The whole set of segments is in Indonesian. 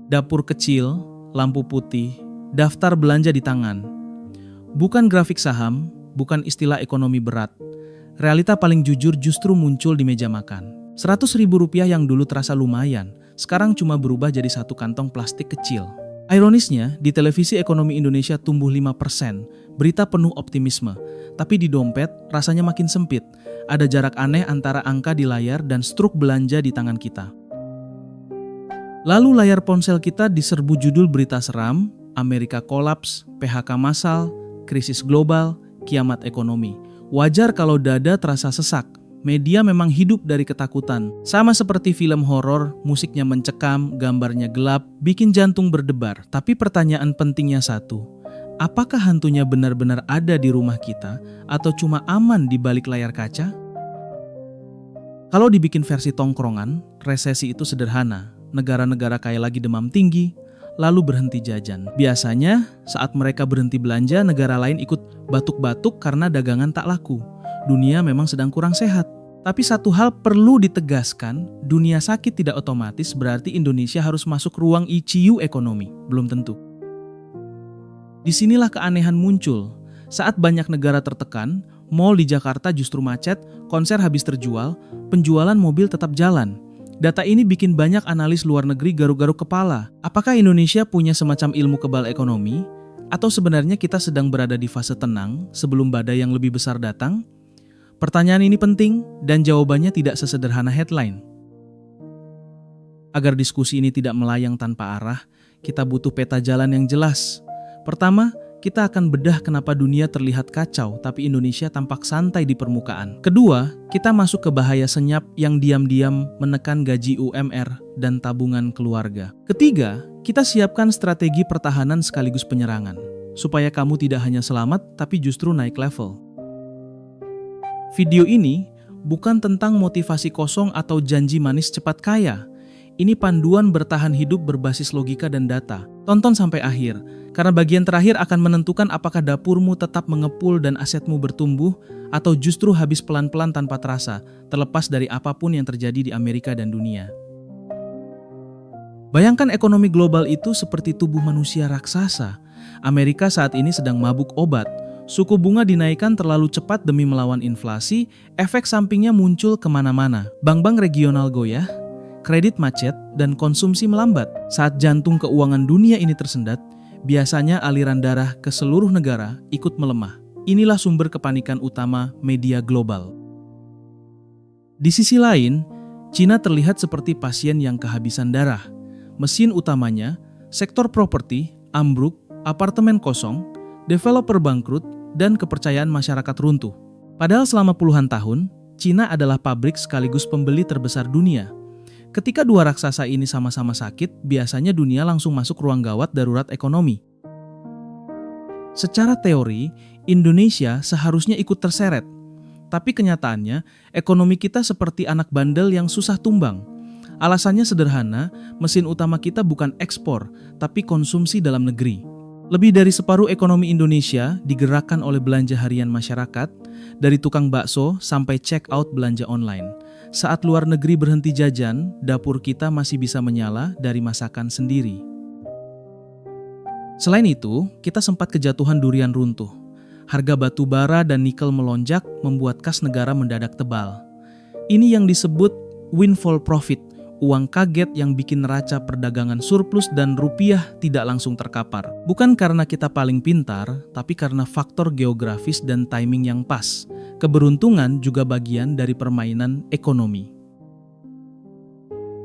Dapur kecil, lampu putih, daftar belanja di tangan. Bukan grafik saham, bukan istilah ekonomi berat. Realita paling jujur justru muncul di meja makan. Rp100.000 yang dulu terasa lumayan, sekarang cuma berubah jadi satu kantong plastik kecil. Ironisnya, di televisi ekonomi Indonesia tumbuh 5%, berita penuh optimisme. Tapi di dompet, rasanya makin sempit. Ada jarak aneh antara angka di layar dan struk belanja di tangan kita. Lalu layar ponsel kita diserbu judul berita seram, Amerika kolaps, PHK massal, krisis global, kiamat ekonomi. Wajar kalau dada terasa sesak. Media memang hidup dari ketakutan. Sama seperti film horor, musiknya mencekam, gambarnya gelap, bikin jantung berdebar. Tapi pertanyaan pentingnya satu, apakah hantunya benar-benar ada di rumah kita atau cuma aman di balik layar kaca? Kalau dibikin versi tongkrongan, resesi itu sederhana. Negara-negara kaya lagi demam tinggi, lalu berhenti jajan. Biasanya saat mereka berhenti belanja, negara lain ikut batuk-batuk karena dagangan tak laku. Dunia memang sedang kurang sehat. Tapi satu hal perlu ditegaskan, dunia sakit tidak otomatis berarti Indonesia harus masuk ruang ICU ekonomi. Belum tentu. Disinilah keanehan muncul. Saat banyak negara tertekan, mal di Jakarta justru macet, konser habis terjual, penjualan mobil tetap jalan. Data ini bikin banyak analis luar negeri garuk-garuk kepala. Apakah Indonesia punya semacam ilmu kebal ekonomi? Atau sebenarnya kita sedang berada di fase tenang sebelum badai yang lebih besar datang? Pertanyaan ini penting dan jawabannya tidak sesederhana headline. Agar diskusi ini tidak melayang tanpa arah, kita butuh peta jalan yang jelas. Pertama, kita akan bedah kenapa dunia terlihat kacau tapi Indonesia tampak santai di permukaan. Kedua, kita masuk ke bahaya senyap yang diam-diam menekan gaji UMR dan tabungan keluarga. Ketiga, kita siapkan strategi pertahanan sekaligus penyerangan, supaya kamu tidak hanya selamat tapi justru naik level. Video ini bukan tentang motivasi kosong atau janji manis cepat kaya. Ini panduan bertahan hidup berbasis logika dan data. Tonton sampai akhir, karena bagian terakhir akan menentukan apakah dapurmu tetap mengepul dan asetmu bertumbuh, atau justru habis pelan-pelan tanpa terasa, terlepas dari apapun yang terjadi di Amerika dan dunia. Bayangkan ekonomi global itu seperti tubuh manusia raksasa. Amerika saat ini sedang mabuk obat. Suku bunga dinaikkan terlalu cepat demi melawan inflasi, efek sampingnya muncul kemana-mana. Bank-bank regional goyah, kredit macet, dan konsumsi melambat. Saat jantung keuangan dunia ini tersendat, biasanya aliran darah ke seluruh negara ikut melemah. Inilah sumber kepanikan utama media global. Di sisi lain, Cina terlihat seperti pasien yang kehabisan darah. Mesin utamanya, sektor properti, ambruk, apartemen kosong, developer bangkrut, dan kepercayaan masyarakat runtuh. Padahal selama puluhan tahun, Cina adalah pabrik sekaligus pembeli terbesar dunia. Ketika dua raksasa ini sama-sama sakit, biasanya dunia langsung masuk ruang gawat darurat ekonomi. Secara teori, Indonesia seharusnya ikut terseret. Tapi kenyataannya, ekonomi kita seperti anak bandel yang susah tumbang. Alasannya sederhana, mesin utama kita bukan ekspor, tapi konsumsi dalam negeri. Lebih dari separuh ekonomi Indonesia digerakkan oleh belanja harian masyarakat, dari tukang bakso sampai check out belanja online. Saat luar negeri berhenti jajan, dapur kita masih bisa menyala dari masakan sendiri. Selain itu, kita sempat kejatuhan durian runtuh. Harga batu bara dan nikel melonjak membuat kas negara mendadak tebal. Ini yang disebut windfall profit, uang kaget yang bikin neraca perdagangan surplus dan rupiah tidak langsung terkapar. Bukan karena kita paling pintar, tapi karena faktor geografis dan timing yang pas. Keberuntungan juga bagian dari permainan ekonomi.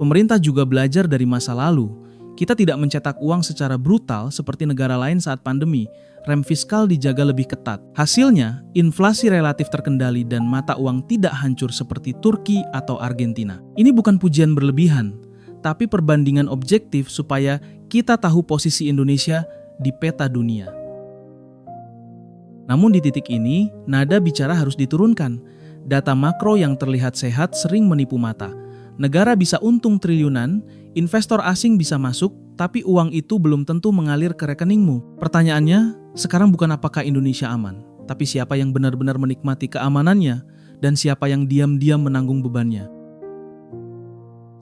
Pemerintah juga belajar dari masa lalu. Kita tidak mencetak uang secara brutal seperti negara lain saat pandemi. Rem fiskal dijaga lebih ketat. Hasilnya, inflasi relatif terkendali dan mata uang tidak hancur seperti Turki atau Argentina. Ini bukan pujian berlebihan, tapi perbandingan objektif supaya kita tahu posisi Indonesia di peta dunia. Namun di titik ini, nada bicara harus diturunkan. Data makro yang terlihat sehat sering menipu mata. Negara bisa untung triliunan, investor asing bisa masuk, tapi uang itu belum tentu mengalir ke rekeningmu. Pertanyaannya, sekarang bukan apakah Indonesia aman, tapi siapa yang benar-benar menikmati keamanannya dan siapa yang diam-diam menanggung bebannya.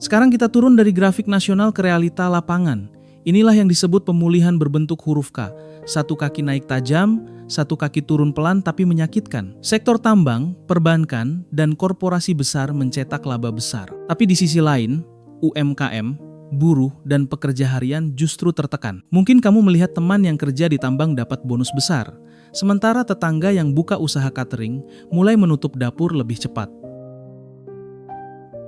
Sekarang kita turun dari grafik nasional ke realita lapangan. Inilah yang disebut pemulihan berbentuk huruf K. Satu kaki naik tajam, satu kaki turun pelan tapi menyakitkan. Sektor tambang, perbankan, dan korporasi besar mencetak laba besar. Tapi di sisi lain, UMKM, buruh, dan pekerja harian justru tertekan. Mungkin kamu melihat teman yang kerja di tambang dapat bonus besar, sementara tetangga yang buka usaha catering mulai menutup dapur lebih cepat.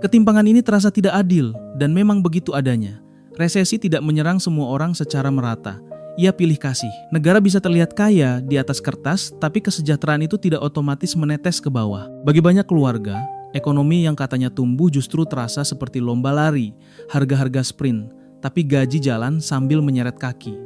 Ketimpangan ini terasa tidak adil dan memang begitu adanya. Resesi tidak menyerang semua orang secara merata. Ia pilih kasih. Negara bisa terlihat kaya di atas kertas, tapi kesejahteraan itu tidak otomatis menetes ke bawah. Bagi banyak keluarga, ekonomi yang katanya tumbuh justru terasa seperti lomba lari, harga-harga sprint, tapi gaji jalan sambil menyeret kaki.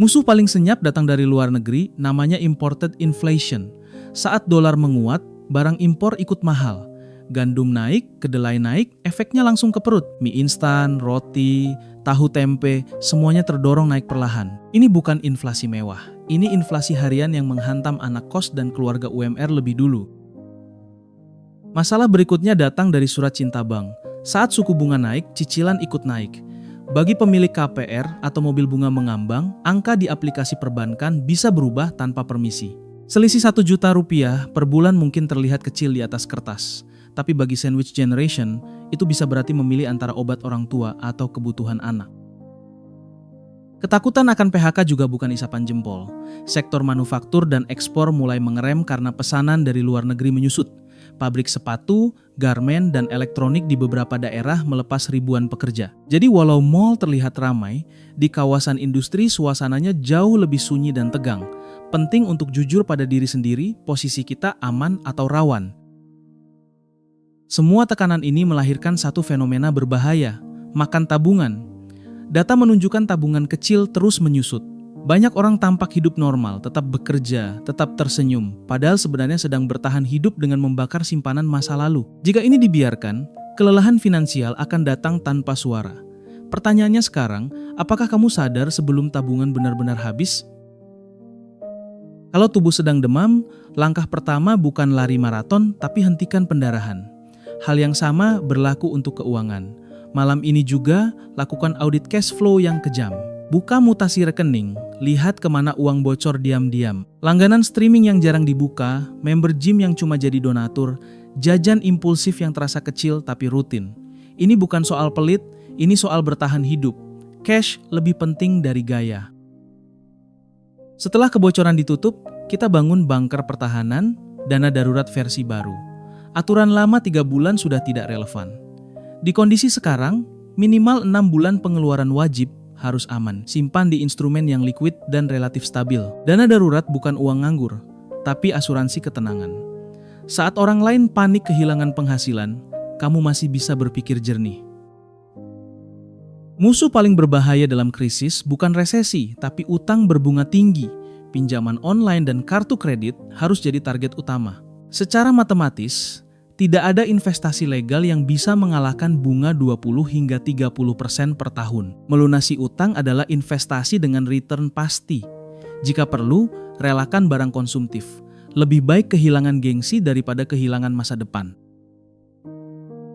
Musuh paling senyap datang dari luar negeri, namanya imported inflation. Saat dolar menguat, barang impor ikut mahal. Gandum naik, kedelai naik, efeknya langsung ke perut. Mie instan, roti, tahu tempe, semuanya terdorong naik perlahan. Ini bukan inflasi mewah, ini inflasi harian yang menghantam anak kos dan keluarga UMR lebih dulu. Masalah berikutnya datang dari surat cinta bank. Saat suku bunga naik, cicilan ikut naik. Bagi pemilik KPR atau mobil bunga mengambang, angka di aplikasi perbankan bisa berubah tanpa permisi. Selisih 1 juta rupiah per bulan mungkin terlihat kecil di atas kertas. Tapi bagi sandwich generation, itu bisa berarti memilih antara obat orang tua atau kebutuhan anak. Ketakutan akan PHK juga bukan isapan jempol. Sektor manufaktur dan ekspor mulai mengerem karena pesanan dari luar negeri menyusut. Pabrik sepatu, garmen, dan elektronik di beberapa daerah melepas ribuan pekerja. Jadi walau mall terlihat ramai, di kawasan industri suasananya jauh lebih sunyi dan tegang. Penting untuk jujur pada diri sendiri, posisi kita aman atau rawan. Semua tekanan ini melahirkan satu fenomena berbahaya, makan tabungan. Data menunjukkan tabungan kecil terus menyusut. Banyak orang tampak hidup normal, tetap bekerja, tetap tersenyum, padahal sebenarnya sedang bertahan hidup dengan membakar simpanan masa lalu. Jika ini dibiarkan, kelelahan finansial akan datang tanpa suara. Pertanyaannya sekarang, apakah kamu sadar sebelum tabungan benar-benar habis? Kalau tubuh sedang demam, langkah pertama bukan lari maraton, tapi hentikan pendarahan. Hal yang sama berlaku untuk keuangan. Malam ini juga, lakukan audit cash flow yang kejam. Buka mutasi rekening, lihat kemana uang bocor diam-diam. Langganan streaming yang jarang dibuka, member gym yang cuma jadi donatur, jajan impulsif yang terasa kecil tapi rutin. Ini bukan soal pelit, ini soal bertahan hidup. Cash lebih penting dari gaya. Setelah kebocoran ditutup, kita bangun bunker pertahanan, dana darurat versi baru. Aturan lama 3 bulan sudah tidak relevan. Di kondisi sekarang, minimal 6 bulan pengeluaran wajib harus aman. Simpan di instrumen yang liquid dan relatif stabil. Dana darurat bukan uang nganggur, tapi asuransi ketenangan. Saat orang lain panik kehilangan penghasilan, kamu masih bisa berpikir jernih. Musuh paling berbahaya dalam krisis bukan resesi, tapi utang berbunga tinggi. Pinjaman online dan kartu kredit harus jadi target utama. Secara matematis, tidak ada investasi legal yang bisa mengalahkan bunga 20 hingga 30% per tahun. Melunasi utang adalah investasi dengan return pasti. Jika perlu, relakan barang konsumtif. Lebih baik kehilangan gengsi daripada kehilangan masa depan.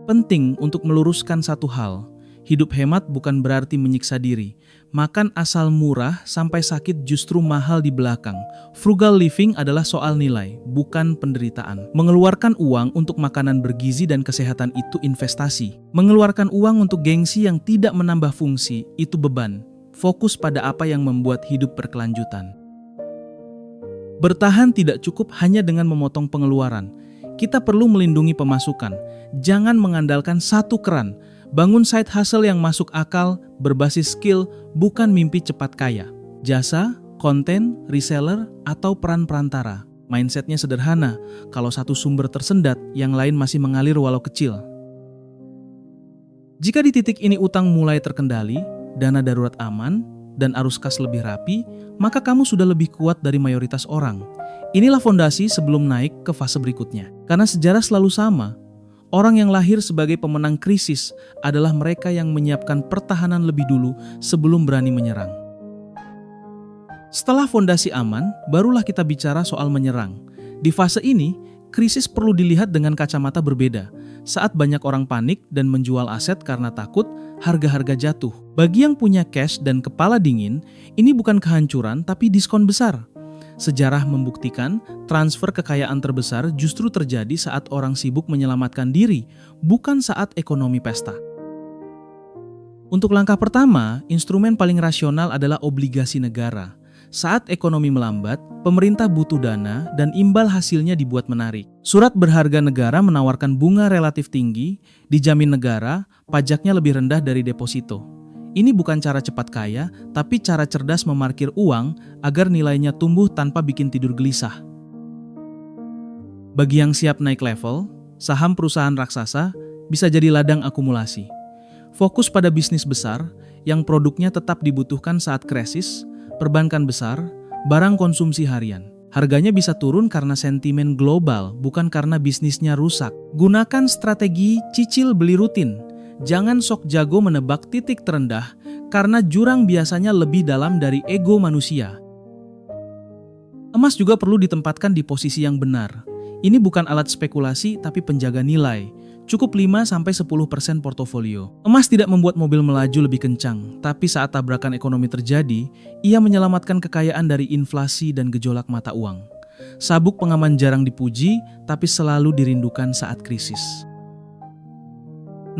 Penting untuk meluruskan satu hal. Hidup hemat bukan berarti menyiksa diri. Makan asal murah sampai sakit justru mahal di belakang. Frugal living adalah soal nilai, bukan penderitaan. Mengeluarkan uang untuk makanan bergizi dan kesehatan itu investasi. Mengeluarkan uang untuk gengsi yang tidak menambah fungsi itu beban. Fokus pada apa yang membuat hidup berkelanjutan. Bertahan tidak cukup hanya dengan memotong pengeluaran. Kita perlu melindungi pemasukan. Jangan mengandalkan satu keran. Bangun side hustle yang masuk akal, berbasis skill, bukan mimpi cepat kaya. Jasa, konten, reseller, atau peran perantara. Mindsetnya sederhana, kalau satu sumber tersendat, yang lain masih mengalir walau kecil. Jika di titik ini utang mulai terkendali, dana darurat aman, dan arus kas lebih rapi, maka kamu sudah lebih kuat dari mayoritas orang. Inilah fondasi sebelum naik ke fase berikutnya. Karena sejarah selalu sama. Orang yang lahir sebagai pemenang krisis adalah mereka yang menyiapkan pertahanan lebih dulu sebelum berani menyerang. Setelah fondasi aman, barulah kita bicara soal menyerang. Di fase ini, krisis perlu dilihat dengan kacamata berbeda. saat banyak orang panik dan menjual aset karena takut harga-harga jatuh. Bagi yang punya cash dan kepala dingin, ini bukan kehancuran tapi diskon besar. Sejarah membuktikan transfer kekayaan terbesar justru terjadi saat orang sibuk menyelamatkan diri, bukan saat ekonomi pesta. Untuk langkah pertama, instrumen paling rasional adalah obligasi negara. Saat ekonomi melambat, pemerintah butuh dana dan imbal hasilnya dibuat menarik. Surat berharga negara menawarkan bunga relatif tinggi, dijamin negara, pajaknya lebih rendah dari deposito. Ini bukan cara cepat kaya, tapi cara cerdas memarkir uang agar nilainya tumbuh tanpa bikin tidur gelisah. Bagi yang siap naik level, saham perusahaan raksasa bisa jadi ladang akumulasi. Fokus pada bisnis besar yang produknya tetap dibutuhkan saat krisis, perbankan besar, barang konsumsi harian. Harganya bisa turun karena sentimen global, bukan karena bisnisnya rusak. Gunakan strategi cicil beli rutin. Jangan sok jago menebak titik terendah, karena jurang biasanya lebih dalam dari ego manusia. Emas juga perlu ditempatkan di posisi yang benar. Ini bukan alat spekulasi, tapi penjaga nilai. Cukup 5-10% portofolio. Emas tidak membuat mobil melaju lebih kencang, tapi saat tabrakan ekonomi terjadi, ia menyelamatkan kekayaan dari inflasi dan gejolak mata uang. Sabuk pengaman jarang dipuji, tapi selalu dirindukan saat krisis.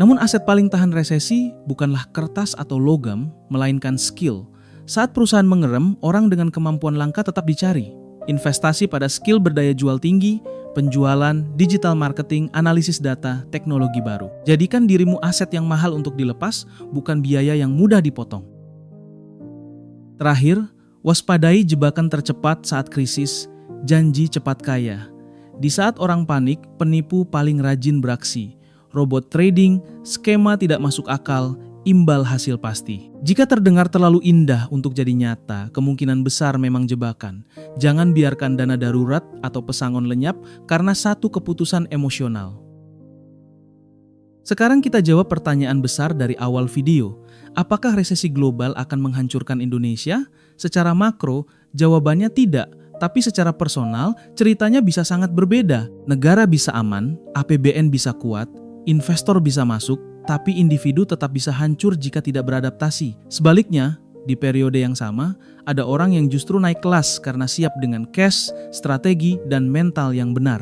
Namun aset paling tahan resesi bukanlah kertas atau logam, melainkan skill. Saat perusahaan mengerem, orang dengan kemampuan langka tetap dicari. Investasi pada skill berdaya jual tinggi, penjualan, digital marketing, analisis data, teknologi baru. Jadikan dirimu aset yang mahal untuk dilepas, bukan biaya yang mudah dipotong. Terakhir, waspadai jebakan tercepat saat krisis, janji cepat kaya. Di saat orang panik, penipu paling rajin beraksi. Robot trading, skema tidak masuk akal, imbal hasil pasti. Jika terdengar terlalu indah untuk jadi nyata, kemungkinan besar memang jebakan. Jangan biarkan dana darurat atau pesangon lenyap karena satu keputusan emosional. Sekarang kita jawab pertanyaan besar dari awal video. Apakah resesi global akan menghancurkan Indonesia? Secara makro, jawabannya tidak. Tapi secara personal, ceritanya bisa sangat berbeda. Negara bisa aman, APBN bisa kuat, investor bisa masuk, tapi individu tetap bisa hancur jika tidak beradaptasi. Sebaliknya, di periode yang sama, ada orang yang justru naik kelas karena siap dengan cash, strategi, dan mental yang benar.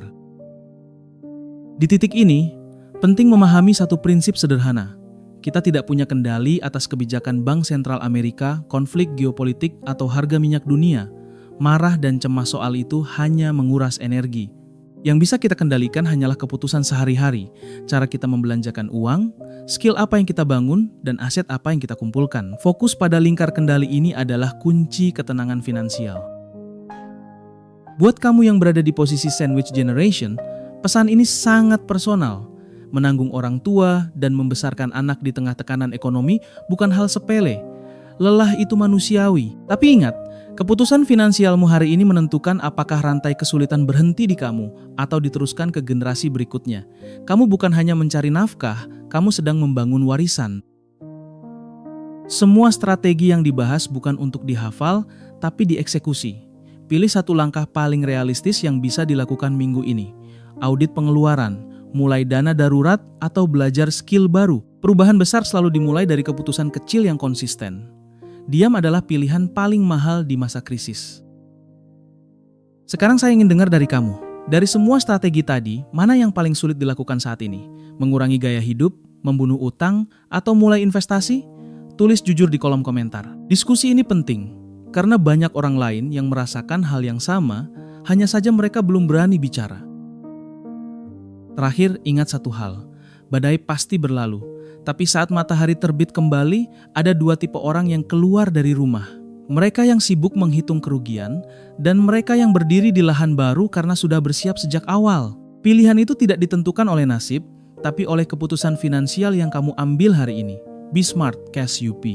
Di titik ini, penting memahami satu prinsip sederhana. Kita tidak punya kendali atas kebijakan Bank Sentral Amerika, konflik geopolitik, atau harga minyak dunia. Marah dan cemas soal itu hanya menguras energi. Yang bisa kita kendalikan hanyalah keputusan sehari-hari, cara kita membelanjakan uang, skill apa yang kita bangun, dan aset apa yang kita kumpulkan. Fokus pada lingkar kendali ini adalah kunci ketenangan finansial. Buat kamu yang berada di posisi sandwich generation, pesan ini sangat personal. Menanggung orang tua dan membesarkan anak di tengah tekanan ekonomi bukan hal sepele. Lelah itu manusiawi, tapi ingat, keputusan finansialmu hari ini menentukan apakah rantai kesulitan berhenti di kamu atau diteruskan ke generasi berikutnya. Kamu bukan hanya mencari nafkah, kamu sedang membangun warisan. Semua strategi yang dibahas bukan untuk dihafal, tapi dieksekusi. Pilih satu langkah paling realistis yang bisa dilakukan minggu ini. Audit pengeluaran, mulai dana darurat atau belajar skill baru. Perubahan besar selalu dimulai dari keputusan kecil yang konsisten. Diam adalah pilihan paling mahal di masa krisis. Sekarang saya ingin dengar dari kamu. Dari semua strategi tadi, mana yang paling sulit dilakukan saat ini? Mengurangi gaya hidup, membunuh utang, atau mulai investasi? Tulis jujur di kolom komentar. Diskusi ini penting, karena banyak orang lain yang merasakan hal yang sama, hanya saja mereka belum berani bicara. Terakhir, ingat satu hal. Badai pasti berlalu. Tapi saat matahari terbit kembali, ada dua tipe orang yang keluar dari rumah. Mereka yang sibuk menghitung kerugian, dan mereka yang berdiri di lahan baru karena sudah bersiap sejak awal. Pilihan itu tidak ditentukan oleh nasib, tapi oleh keputusan finansial yang kamu ambil hari ini. Be smart, cash UP.